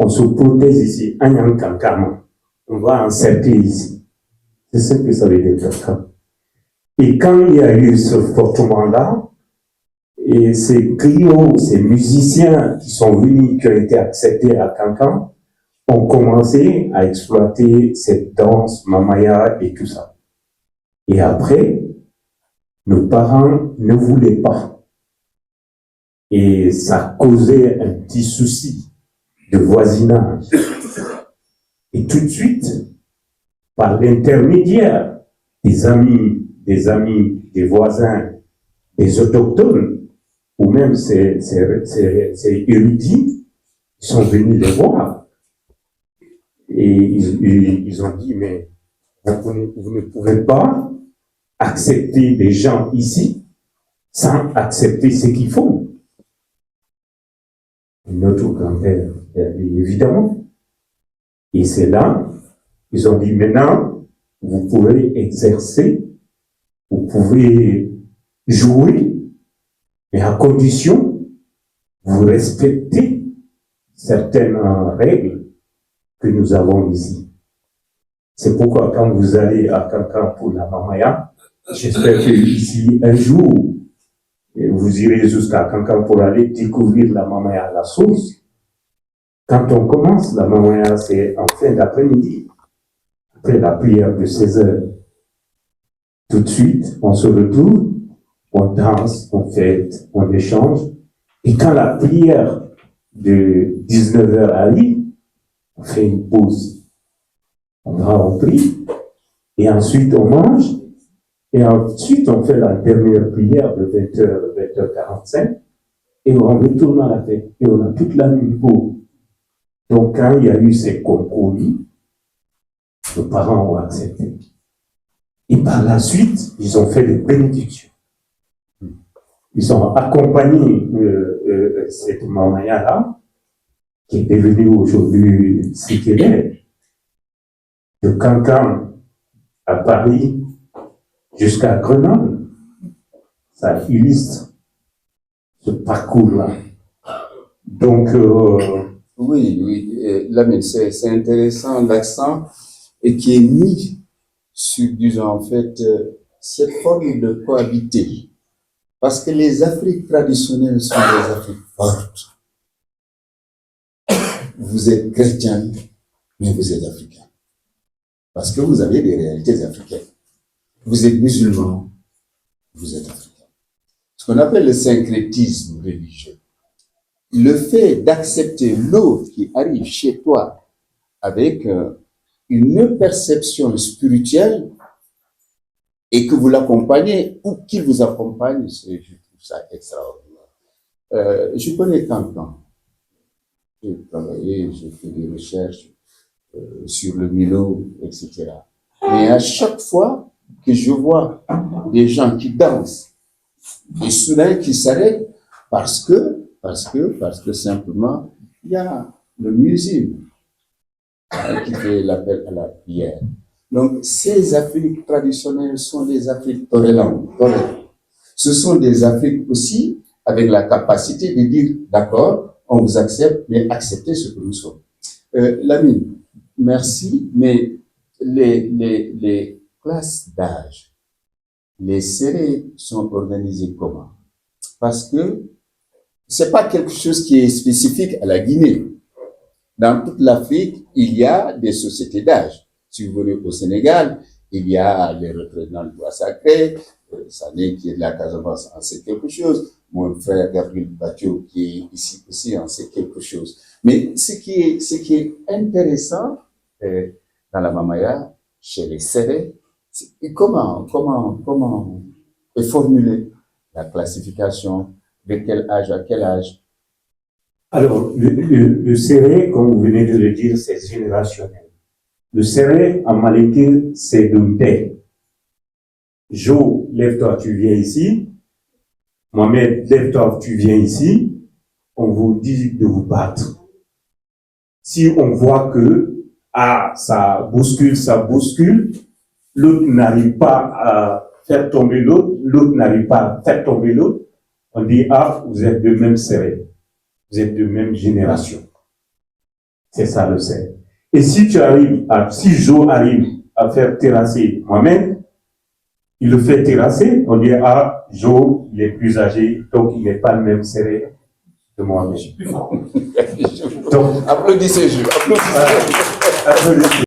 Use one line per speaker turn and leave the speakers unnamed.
on se protège ici, on va encercler ici. C'est ce que ça veut dire Kankan. Et quand il y a eu ce frottement-là, et ces griots, ces musiciens qui sont venus, qui ont été acceptés à Kankan, ont commencé à exploiter cette danse, mamaya et tout ça. Et après, nos parents ne voulaient pas. Et ça causait un petit souci de voisinage. Et tout de suite, par l'intermédiaire des amis, des voisins, des autochtones, ou même ces érudits, ils sont venus les voir. Et ils ont dit, mais vous ne pouvez pas accepter des gens ici sans accepter ce qu'ils font. Notre grand-père, évidemment. Et c'est là, ils ont dit, maintenant, vous pouvez exercer, vous pouvez jouer, mais à condition, vous respectez certaines règles que nous avons ici. C'est pourquoi quand vous allez à Kankan pour la mamaya, j'espère que ici, un jour, vous irez jusqu'à Kankan pour aller découvrir la mamaya à la source. Quand on commence, la mamaya, c'est en fin d'après-midi, après la prière de 16 heures. Tout de suite, on se retrouve, on danse, on fête, on échange. Et quand la prière de 19 heures arrive, on fait une pause. On va en prie, et ensuite on mange, et ensuite on fait la dernière prière de 20h, 20h45, et on retourne à la fête, et on a toute la nuit pour. Donc quand il y a eu ces compromis, nos parents ont accepté. Et par la suite, ils ont fait des bénédictions. Ils ont accompagné cette mamaya-là, qui est devenue aujourd'hui Sikélé, de Kankan à Paris jusqu'à Grenoble. Ça illustre ce parcours-là. Donc,
oui, Lamine, c'est intéressant l'accent et qui est mis sur, disons, en fait, cette forme de cohabiter. Parce que les Afriques traditionnelles sont des Afriques fortes. Vous êtes chrétien, mais vous êtes africain. Parce que vous avez des réalités africaines. Vous êtes musulman, vous êtes africain. Ce qu'on appelle le syncrétisme religieux. Le fait d'accepter l'autre qui arrive chez toi avec une perception spirituelle et que vous l'accompagnez ou qu'il vous accompagne, je trouve ça extraordinaire. Je connais Kankan. J'ai travaillé, j'ai fait des recherches sur le Milo, etc. Mais à chaque fois que je vois des gens qui dansent, et soudain qui s'arrêtent parce que simplement, il y a le musulman qui fait l'appel à la prière. Donc, ces Afriques traditionnelles sont des Afriques tolérantes. Ce sont des Afriques aussi avec la capacité de dire, d'accord, on vous accepte, mais acceptez ce que nous sommes. Lamine, merci, mais les classes d'âge, les serrés sont organisées comment? Parce que c'est pas quelque chose qui est spécifique à la Guinée. Dans toute l'Afrique, il y a des sociétés d'âge. Si vous venez au Sénégal, il y a les représentants du bois sacré, Sané qui est de la Casamance en sait quelque chose, mon frère Gabriel Batio qui est ici aussi en sait quelque chose. Mais ce qui est intéressant dans la mamaya, chez les Sérés, c'est comment est formulée la classification, de quel âge à quel âge?
alors, le serré, comme vous venez de le dire, c'est générationnel. Le serré en malinké, c'est d'un thé. Jo, lève-toi, tu viens ici. Mohamed, lève-toi, tu viens ici. On vous dit de vous battre. Si on voit que, ça bouscule, l'autre n'arrive pas à faire tomber l'autre, l'autre n'arrive pas à faire tomber l'autre, on dit, vous êtes de même serré. Vous êtes de même génération. C'est ça le sel. Et si Joe arrive à faire terrasser Mohamed, il le fait terrasser, on dit, ah, Joe, il est plus âgé, donc il n'est pas le même serré de Mohamed. Donc,
applaudissez, Jules. Applaudissez.
Applaudissez.